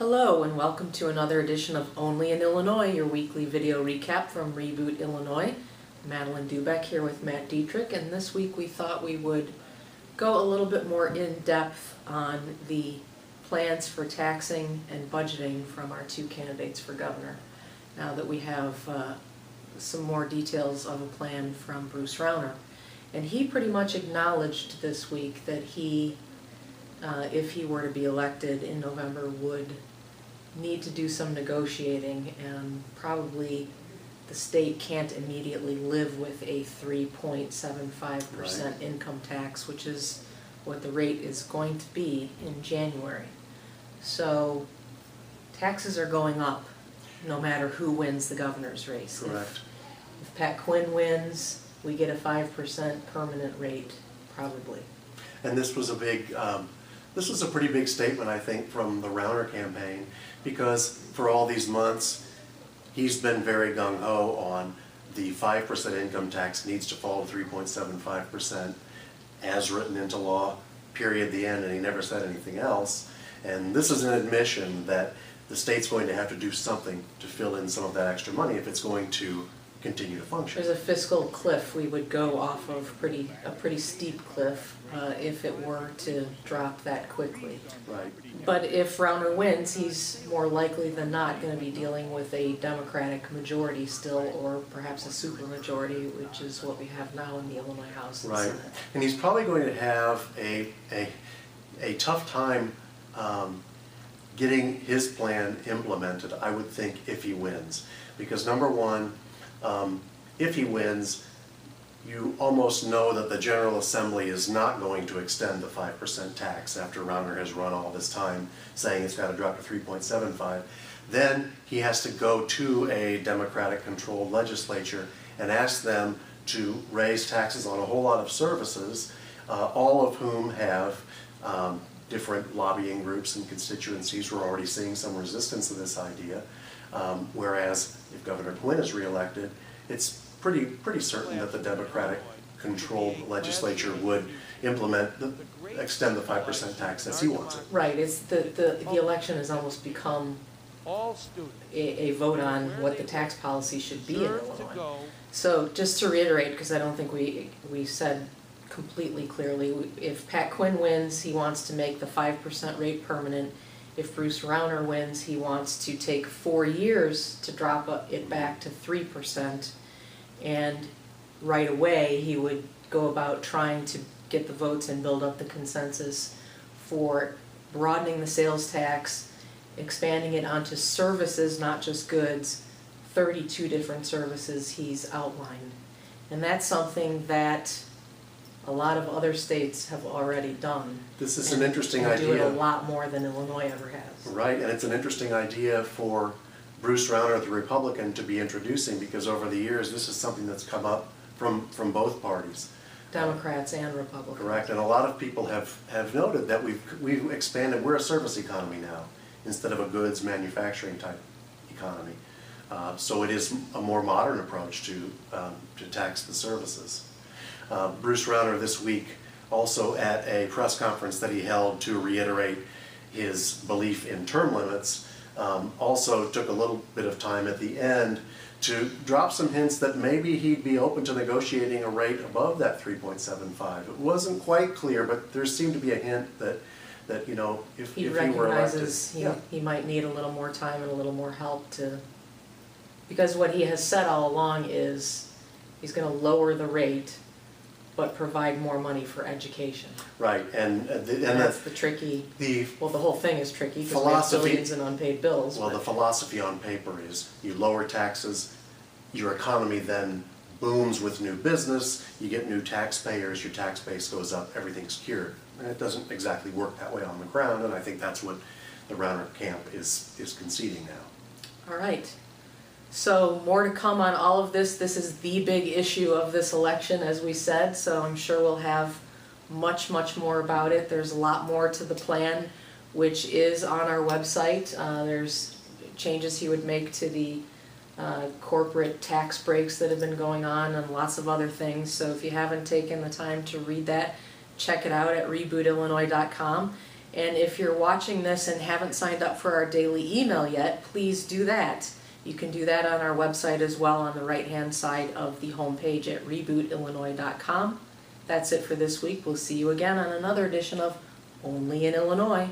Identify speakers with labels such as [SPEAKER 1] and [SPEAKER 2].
[SPEAKER 1] Hello and welcome to another edition of Only in Illinois, your weekly video recap from Reboot Illinois. Madeleine Doubek here with Matt Dietrich, and this week we thought we would go a little bit more in depth on the plans for taxing and budgeting from our two candidates for governor. Now that we have some more details of a plan from Bruce Rauner. And he pretty much acknowledged this week that he, if he were to be elected in November, would need to do some negotiating, and probably the state can't immediately live with a 3.75% income tax, which is what the rate is going to be in January. So taxes are going up no matter who wins the governor's race.
[SPEAKER 2] Correct.
[SPEAKER 1] If Pat Quinn wins, we get a 5% permanent rate, probably.
[SPEAKER 2] And this was a big, this was a pretty big statement, I think, from the Rauner campaign, because for all these months, he's been very gung-ho on the 5% income tax needs to fall to 3.75% as written into law, period, the end, and he never said anything else. And this is an admission that the state's going to have to do something to fill in some of that extra money if it's going to continue to function.
[SPEAKER 1] There's a fiscal cliff we would go off of, a pretty steep cliff, if it were to drop that quickly.
[SPEAKER 2] Right.
[SPEAKER 1] But if Rauner wins, he's more likely than not going to be dealing with a Democratic majority still, or perhaps a supermajority, which is what we have now in the Illinois House and
[SPEAKER 2] Right.
[SPEAKER 1] Senate.
[SPEAKER 2] And he's probably going to have a tough time getting his plan implemented, I would think, if he wins. Because number one, if he wins, you almost know that the General Assembly is not going to extend the 5% tax after Rauner has run all this time saying it's got to drop to 3.75. Then he has to go to a Democratic-controlled legislature and ask them to raise taxes on a whole lot of services, all of whom have different lobbying groups and constituencies. We're already seeing some resistance to this idea. Whereas if Governor Quinn is reelected, it's pretty certain that the Democratic-controlled legislature would extend the 5% tax as he wants it.
[SPEAKER 1] Right. It's the election has almost become a vote on what the tax policy should be in Illinois. So just to reiterate, because I don't think we said completely clearly, if Pat Quinn wins, he wants to make the 5% rate permanent. If Bruce Rauner wins, he wants to take 4 years to drop it back to 3%, and right away he would go about trying to get the votes and build up the consensus for broadening the sales tax, expanding it onto services, not just goods, 32 different services he's outlined. And that's something that a lot of other states have already done. This is an interesting idea. Do it a lot more than Illinois ever has.
[SPEAKER 2] Right, and it's an interesting idea for Bruce Rauner, the Republican, to be introducing, because over the years this is something that's come up from both parties.
[SPEAKER 1] Democrats and Republicans.
[SPEAKER 2] Correct, and a lot of people have noted that we've expanded. We're a service economy now instead of a goods manufacturing type economy. So it is a more modern approach to tax the services. Bruce Rauner this week, also at a press conference that he held to reiterate his belief in term limits, also took a little bit of time at the end to drop some hints that maybe he'd be open to negotiating a rate above that 3.75. It wasn't quite clear, but there seemed to be a hint that you know, if he
[SPEAKER 1] recognizes
[SPEAKER 2] were elected,
[SPEAKER 1] he might need a little more time and a little more help to, because what he has said all along is he's going to lower the rate but provide more money for education.
[SPEAKER 2] Right, and
[SPEAKER 1] that's the tricky. Well, the whole thing is tricky because we have billions in unpaid bills.
[SPEAKER 2] Well, the philosophy on paper is you lower taxes, your economy then booms with new business, you get new taxpayers, your tax base goes up, everything's cured. And it doesn't exactly work that way on the ground, and I think that's what the Rauner camp is conceding now.
[SPEAKER 1] All right. So more to come on all of this. This is the big issue of this election, as we said, so I'm sure we'll have much more about it. There's a lot more to the plan, which is on our website. There's changes he would make to the corporate tax breaks that have been going on and lots of other things. So if you haven't taken the time to read that, check it out at rebootillinois.com. And if you're watching this and haven't signed up for our daily email yet, please do that. You can do that on our website as well, on the right-hand side of the homepage at rebootillinoi.com. That's it for this week. We'll see you again on another edition of Only in Illinois.